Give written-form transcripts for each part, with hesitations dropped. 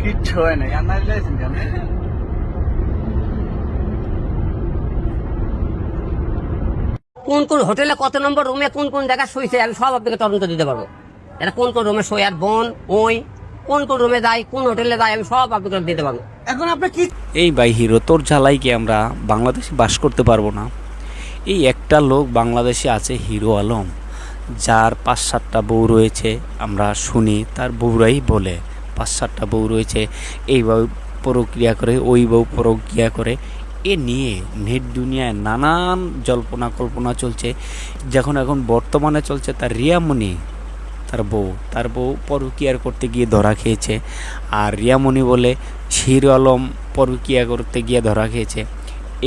কিচ্ছু হয় না কোন কোন হোটেলে কত নম্বর রুমে কোন কোন জায়গায় শুয়েছে আমি সব আপনাকে তদন্ত দিতে পারবো। এটা কোন কোন রুমে শোয় আর বোন ওই কোন কোন রুমে যায় কোন হোটেলে যায় আমি সব আপনাকে দিতে পারবো। এখন আপনি কি এই ভাই হিরো, তোর ঝালাই কি আমরা বাংলাদেশে বাস করতে পারবো না? এই একটা লোক বাংলাদেশে আছে, হিরো আলম, যার 5-7টা বউ রয়েছে। আমরা শুনি তার বউরাই বলে 5-7টা বউ রয়েছে, এই বউ প্রক্রিয়া করে ওই বউ প্রক্রিয়া করে। এ নিয়ে নেট দুনিয়ায় নানান জল্পনা কল্পনা চলছে। যখন এখন বর্তমানে চলছে তার রিয়ামণি, তার বউ পরকীয়ার করতে গিয়ে ধরা খেয়েছে। আর রিয়ামণি বলে হিরো আলম পরকীয়া করতে গিয়ে ধরা খেয়েছে।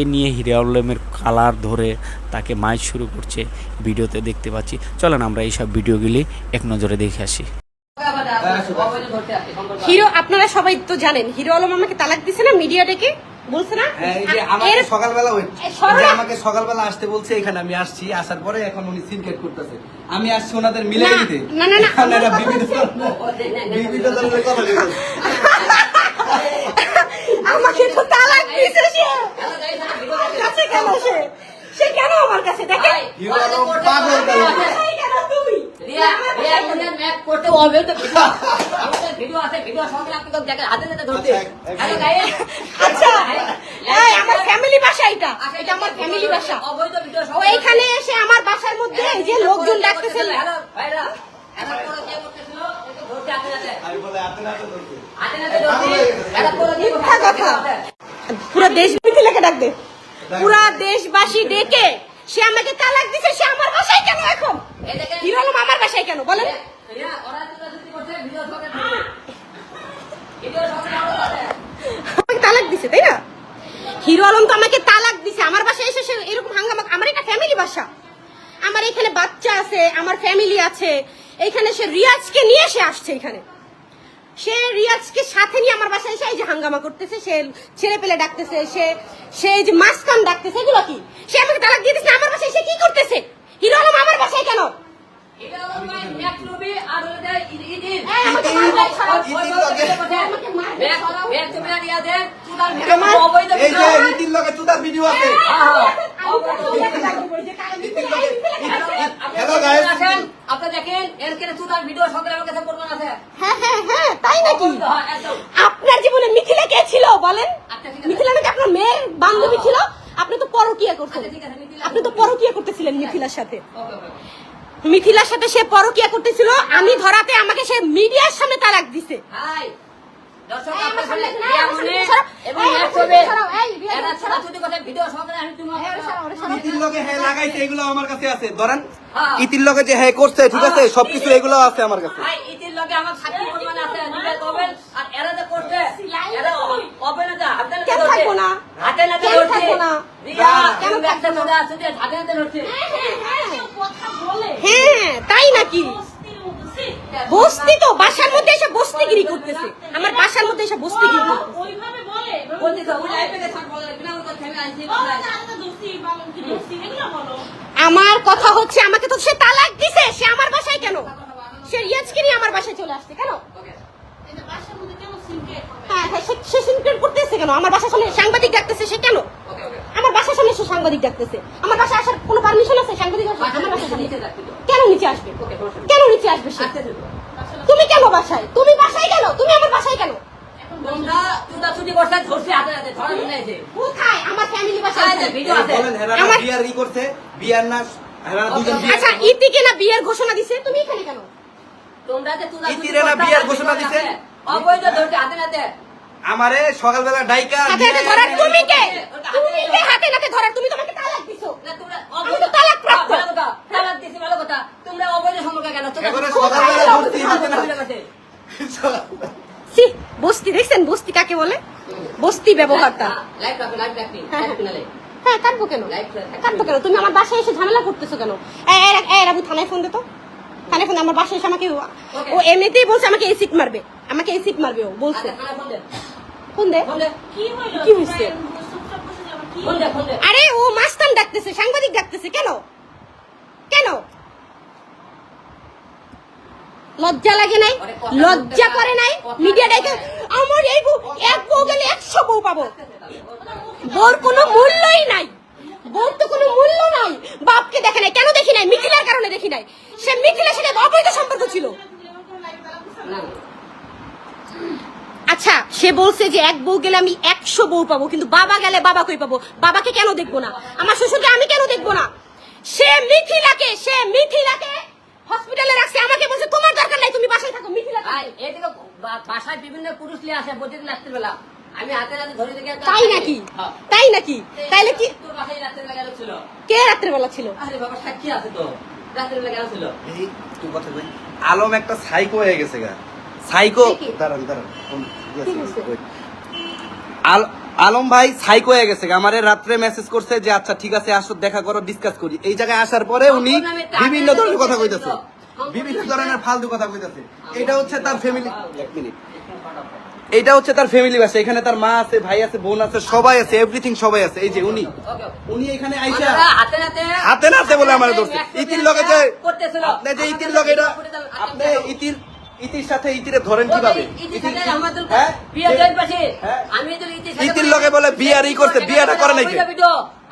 এ নিয়ে হিরো আলমের কালার ধরে তাকে মাইজ শুরু করছে, ভিডিওতে দেখতে পাচ্ছি। চলেন আমরা এইসব ভিডিওগুলি এক নজরে দেখে আসি। হিরো, আপনারা সবাই তো জানেন হিরো আলম আমাকে তালাক দিছে না, মিডিয়া ডেকে বলছে না। আমাকে সকালবেলা আসতে বলছে, এখানে আমি আসছি, আসার পরে এখন উনি সিনকেট করতেছে, আমি আসছি ওনাদের মিলে দিতে। না না না, আমাকে তো তালাক দিছে সে। কাছে কেন সে কেন আমার কাছে দেখে হিরো আলম পাগল কেন তুমি করতে হবে তো ভিডিও আছে, ভিডিও সঙ্গে আপনি হাতে হাতে ধরতে। হ্যালো গাইস, আচ্ছা এই আমার ফ্যামিলি বাসা, এটা আমার ফ্যামিলি বাসা। অবৈধ ভিডিও ও এখানে এসে আমার বাসার মধ্যে এই যে লোকজন ডাকতেছে। হ্যালো ভাইরা, এরা করে কে করতেছিল একটু ধরতে হাতে হাতে। আমি বলে হাতে হাতে ধরতে, হাতে হাতে ধরতে এরা করে কে মিথ্যা কথা। পুরো দেশ মিথিলাকে ডাক দে, পুরো দেশবাসী ডেকে সে আমাকে তালাক দিছে। সে আমার বাসায় কেন এখন? হিরো আলম আমার বাসায় কেন বলেন? আমাকে তালাক দিছে তাই না? হিরো আলম তো আমাকে তালাক দিছে, আমার বাসায় এসে সে এরকম হাঙ্গামা। আমার এটা ফ্যামিলি বাসা, আমার এখানে বাচ্চা আছে, আমার ফ্যামিলি আছে। এইখানে সে রিয়াজকে নিয়ে সে আসছে, এখানে সে রিয়াজকে সাথে নিয়ে আমার বাসায় এসে এই যে হাঙ্গামা করতেছে, সে ছেলে পেলে ডাকতেছে, সে যে মাসকান ডাকতেছে, এগুলো কি? সে আমাকে তালাক দিয়ে দিচ্ছে, আমার বাসায় সে কি করতেছে? হিরো আলম আমার বাসায় কেন? তাই নাকি? আপনার জীবনে মিথিলা কে ছিল বলেন? মিথিলা নাকি আপনার মেয়ের বান্ধবী ছিল? আপনি তো পরকীয়া করতেন, আপনি তো পরকীয়া করতেছিলেন মিথিলার সাথে। মিথিলার সাথে সে পরকীয়া করতেছিল, আমি ধরাতে আমাকে সে মিডিয়ার সামনে তালাক দিছে। এগুলো আমার কাছে আছে, ধরেন ইতির লগে যে হ্যাঁ করছে, ঠিক আছে, সবকিছু এগুলো আছে আমার কাছে। হ্যাঁ তাই নাকি? বস্তি তো বাসার মধ্যে এসে বস্তিগিরি করতেছে, আমার বাসার মধ্যে এসে বস্তিগিরি আমার কথা হচ্ছে, আমাকে তো সে তালাক দিছে, সে আমার বাসায় কেন? সে রিয়াজকে নিয়ে আমার বাসায় চলে আসছে কেন? হ্যাঁ সে সিনক্রেট করতেছে কেন? আমার বাসার সামনে সাংবাদিক ডাকতেছে, সে কেন? আমার বাসার সামনে সে সাংবাদিক ডাকতেছে, আমার বাসায় আসার কোনো পারমিশন আছে? সাংবাদিক আমার বাসায় কেন নিচে আসবে? কেন নিচে আসবে সে? তুমি কেন বাসায়? তুমি বাসায় কেন? তুমি আমার বাসায় কেন? আমার ফ্যামিলি বাসায় আমার বিয়ার ই করছে, বিয়ার না আচ্ছা ইতিকে না বিয়ের ঘোষণা দিছে, তুমি এখানে কেন? ইতিরে না বিয়ার ঘোষণা দিছে, অবৈধ ধরতে হাতে হাতে আমারে সকালবেলা ডাইকা হাতে হাতে ধরার তুমি কে? তুমি কে হাতে নাতে ধরার? তুমি তোমাকে তালাক দিছো, আমি তো তালাক প্রাপ্ত। তালাক দিছি ভালো কথা, তোমরা অবৈধ সম্পর্ক কেন? এবারে সকালবেলা ভর্তি দিতে না। সি বস্তি দেখছেন? বস্তি কাকে বলে? বস্তি ব্যবহারটা। লাইভ রাখো, লাইভ রাখবি ফিনালে। হ্যাঁ কাটবো কেন? কাটবো কেন? তুমি আমার বাসায় এসে ঝামেলা করতেছো কেন? রাবু থানায় ফোন দে তো, থানায় ফোন। আমার বাসায় এসে আমাকে ও এমনিতেই বলছে আমাকে এসিড মারবে, আমাকে এসিড মারবে, ও বলছে। ফোন দে। কি হয়েছে? আরে ও মাস্তান ডাকতেছে, সাংবাদিক ডাকতেছে, কেন? কেন? লজ্জা লাগে নাই? লজ্জা করে নাই? মিডিয়া ডেকে আমার এই বউ, এক বউ গেলে 100 বউ পাবো। বউর কোনো মূল্যই নাই, বউর তো কোনো মূল্য নাই। বাপকে দেখে নাই, কেন দেখি নাই? মিথিলার কারণে দেখি নাই। সে মিথিলার সাথে অবৈধ সম্পর্ক ছিল। আচ্ছা, সে বলছে যে এক বউ গেলে আমি 100 বউ পাবো, কিন্তু বাবা গেলে বাবা কই পাবো? বাবাকে কেন দেখবো না? আমার শ্বশুরকে আমি কেন দেখবো না? সে মিথিলাকে হসপিটালে রাখছে, আমাকে বলছে তোমার দরকার নাই, তুমি বাসায় থাকো। মিথিলা এদিকে বাসায় বিভিন্ন পুরুষ নিয়ে আসে প্রতিদিন রাত্রিবেলা, আমি হাতে হাতে ধরে দেখে। তাই নাকি? তাই নাকি? তাইলে কি তোর বাসায় রাত্রিবেলা গেল ছিল? কে রাত্রেবেলা ছিল? আরে বাবা, সাক্ষী আছে তো, রাত্রিবেলা গেল ছিল। এই তুই কথা কই, আলম একটা সাইকো হয়ে গেছে গা। সাইকো, দাঁড়ান আলম ভাই সাইকো হয়ে গেছে গা। আমারে রাত্রে মেসেজ করছে যে আচ্ছা ঠিক আছে আসো, দেখা করো, ডিসকাস করি। এই জায়গায় আসার পরে উনি বিভিন্ন ধরনের কথা কইতাছে, বিভিন্ন ধরনের ফালতু কথা কইতাছে। এটা হচ্ছে তার ফ্যামিলি, এক মিনিট, এটা হচ্ছে তার ফ্যামিলি বাসা। এখানে তার মা আছে, ভাই আছে, বোন আছে, সবাই আছে, এভরিথিং সবাই আছে। এই যে উনি এখানে আইসা হাতে নাতে বলে আমার ধরছে। ইতির লগে যে আপনি যে ইতির লগে এটা আপনি ইতির সাথে ইতিরে ধরেন কিভাবে? ইতির লগে বলে বিয়ারই করতে, বিয়াটা করে নাকি?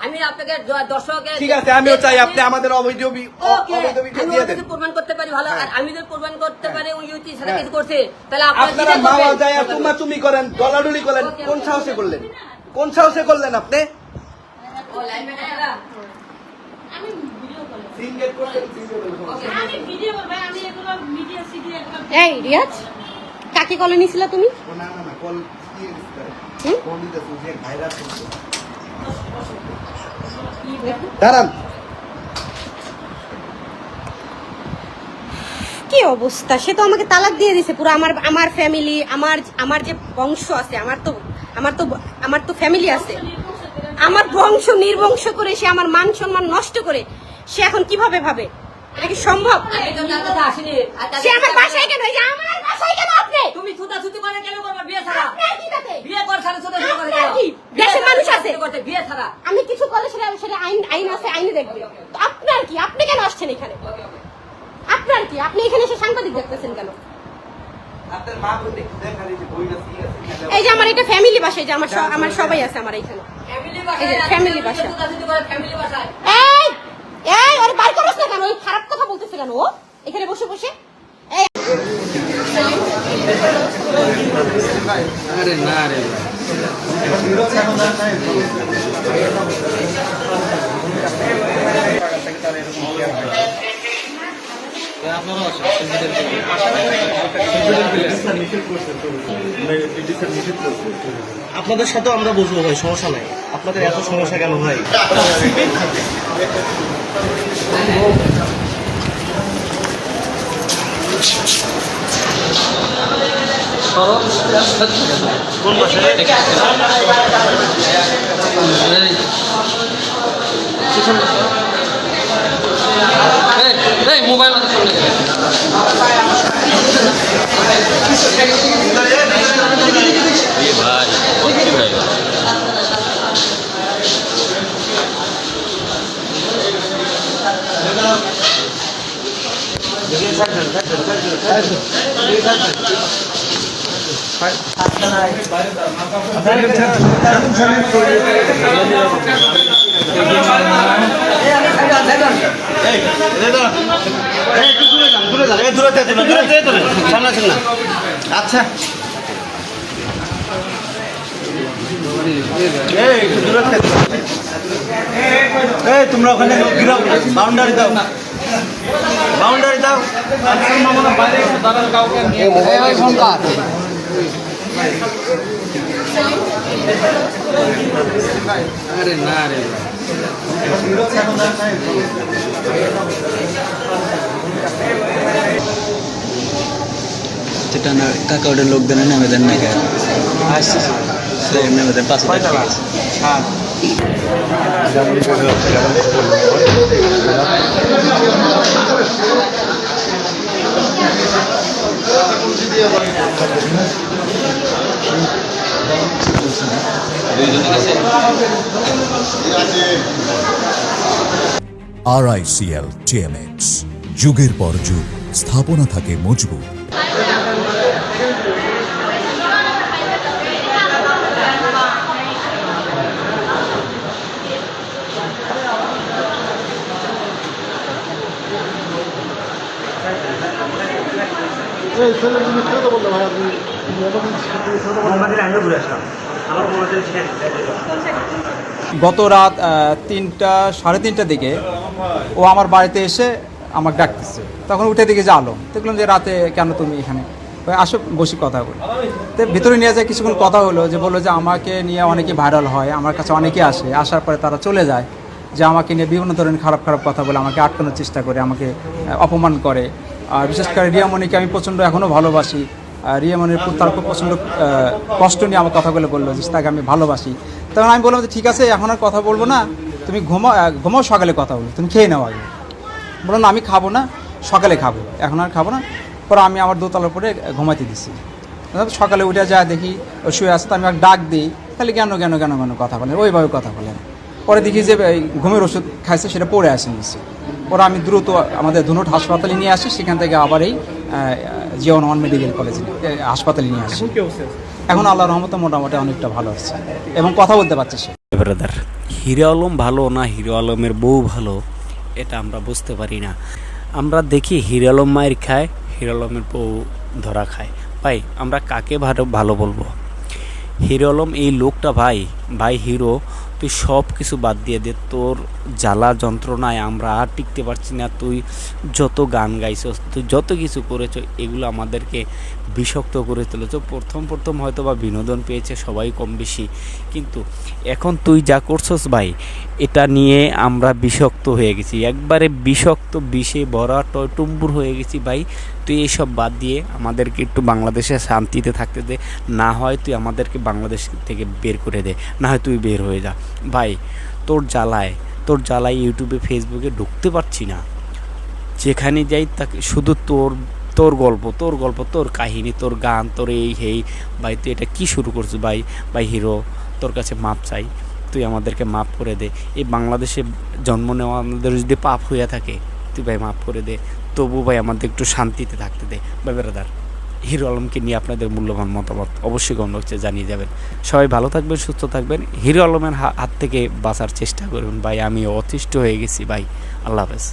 আমি আপনাকে দর্শকের, ঠিক আছে, আমিও চাই আপনি আমাদের অবৈধ দিয়ে দেন। প্রমাণ করতে পারি ভালো, আর আমি যদি প্রমাণ করতে পারি ওই ইতির সাথে কিছু করছে, তাহলে আপনারা মাওয়া যায় তুমাতুমি করেন, ডলাডুলি করেন, কোন সাহসে করলেন? কোন সাহসে করলেন আপনি? এই রিয়াজ, কাকে কলে নিছিলা তুমি? দাঁড়ান, কি অবস্থা! সে তো আমাকে তালাক দিয়ে দিছে পুরো। আমার ফ্যামিলি, আমার যে বংশ আছে, আমার তো ফ্যামিলি আছে, আমার বংশ নির্বংশ করে সে আমার মান সম্মান নষ্ট করে সে এখন কিভাবে ভাবে? এটা কি সম্ভব? সে আমার বাসায় কেন? এই যে আমার বাসায় কেন আপনি? তুমি ছুটাছুটি করে কেন করবা? বিয়ে ছাড়া আপনার কি তাতে? বিয়ে কর ছাড়া ছুটাছুটি করে আপনার কি? দেশের মানুষ আছে, বিয়ে ছাড়া আমি কিছু করলে সেটা আইন আছে, আইনে দেখবে। তো আপনার কি? আপনি কেন আসছেন এখানে? আপনার কি? আপনি এখানে এসে সাংবাদিক দেখতেছেন কেন? আপনার মা বোন দেখতে দেখার এই যে বইটা ঠিক আছে। এই যে আমার এটা ফ্যামিলি বাসা, এই যে আমার সবাই আছে আমার এখানে। এই যে ফ্যামিলি বাসা। ছুটাছুটি করে ফ্যামিলি বাসায়। এই এই ওরে বাইর করছ না কেন? ওই খারাপ কথা বলতেছে কেন ও এখানে বসে বসে? এই আরে না রে, আপনাদের সাথেও আমরা বুঝবো ভাই, সমস্যা নাই। আপনাদের এত সমস্যা কেন ভাই? কোন পাশে? মোবাইল আচ্ছা, তোমরা ওখানে বাউন্ডারি দাও, বাউন্ডারি দাও। আরে না রে, যেটা না কাকা ওটা লোকদের নেমে দেন না কেন? নেমে দেন 5 টাকা। RICL TMX, যুগের পর যুগ স্থাপনা থাকে মজবুত। গত রাত 3টা সাড়ে 3টার দিকে ও আমার বাড়িতে এসে আমাকে ডাকতেছে। তখন উঠে দিকে যে আলো, দেখলাম যে রাতে কেন তুমি এখানে, আসো বসি কথা বলি। তো ভিতরে নিয়ে যায়, কিছুক্ষণ কথা হলো, যে বললো যে আমাকে নিয়ে অনেকে ভাইরাল হয়, আমার কাছে অনেকে আসে, আসার পরে তারা চলে যায়, যে আমাকে নিয়ে বিভিন্ন ধরনের খারাপ খারাপ কথা বলে আমাকে আটকানোর চেষ্টা করে, আমাকে অপমান করে। আর বিশেষ করে রিয়ামণিকে আমি প্রচণ্ড এখনও ভালোবাসি। রিয়ামণির তার খুব প্রচণ্ড কষ্ট নিয়ে আমার কথাগুলো বললো যে তাকে আমি ভালোবাসি। তখন আমি বললাম যে ঠিক আছে, এখন আর কথা বলবো না, তুমি ঘুমাও, সকালে কথা বলো, তুমি খেয়ে নাও আগে। বললো না, আমি খাবো না, সকালে খাবো, এখন আর খাবো না। পরে আমি আমার দোতলার উপরে ঘুমাইতে দিচ্ছি। সকালে উঠে যায় দেখি ও শুয়ে আসতে, আমি এক ডাক দিই, তাহলে কেন কেন কেন কেন কথা বলেন, ওইভাবে কথা বলেন। পরে দেখি যে ঘুমের ওষুধ খাইছে, সেটা পড়ে আসে নিচ্ছে। পরে আমি দ্রুত আমাদের ধুনট হাসপাতালে নিয়ে আসি, সেখান থেকে আবার এই জিওন মেডিকেল কলেজ হাসপাতালে নিয়ে আসি। এখন আল্লাহর রহমতে মোটামুটি অনেকটা ভালো আছে এবং কথা বলতে পারছে সে। ব্রাদার, হিরো আলম ভালো না হিরো আলমের বউ ভালো, এটা আমরা বুঝতে পারি না। আমরা দেখি হিরো আলম মায়ের খায়, হিরো আলমের বউ ধরা খায়। ভাই আমরা কাকে ভালো বলবো? হিরো আলম এই লোকটা ভাই হিরো, তুই সব কিছু বাদ দিয়ে দে, তোর জ্বালা যন্ত্রণায় আমরা আর টিকতে পারছি না। তুই যত গান গাইছস, তুই যত কিছু করেছ, এগুলো আমাদেরকে বিষাক্ত করে তুলেছ। প্রথম হয়তো বা বিনোদন পেয়েছে সবাই কম বেশি, কিন্তু এখন তুই যা করছস ভাই, এটা নিয়ে আমরা বিষাক্ত হয়ে গেছি, একবারে বিষাক্ত বিষে ভরা টয়টুম্বুর হয়ে গেছি। ভাই তুই এইসব বাদ দিয়ে আমাদেরকে একটু বাংলাদেশে শান্তিতে থাকতে দে, না হয় তুই আমাদেরকে বাংলাদেশ থেকে বের করে দে, না হয় তুই বের হয়ে যা। ভাই তোর জ্বালায় ইউটিউবে ফেসবুকে ঢুকতে পারছি না, যেখানে যাই তাকে শুধু তোর গল্প, তোর কাহিনী, তোর গান, তোর এই ভাই তুই এটা কি শুরু করছিস? ভাই হিরো, তোর কাছে মাপ চাই, তুই আমাদেরকে মাপ করে দে। এই বাংলাদেশে জন্ম নেওয়া আমাদের যদি পাপ হইয়া থাকে, তুই ভাই মাপ করে দে, তবু ভাই আমাদের একটু শান্তিতে থাকতে দে। ভাই ব্রাদার, হিরো আলমকে নিয়ে আপনাদের মূল্যবান মতামত অবশ্যই কমেন্ট বক্সে জানিয়ে যাবেন। সবাই ভালো থাকবেন, সুস্থ থাকবেন, হিরো আলমের হাত থেকে বাঁচার চেষ্টা করবেন। ভাই আমি অতিষ্ঠ হয়ে গেছি ভাই। আল্লাহ হাফেজ।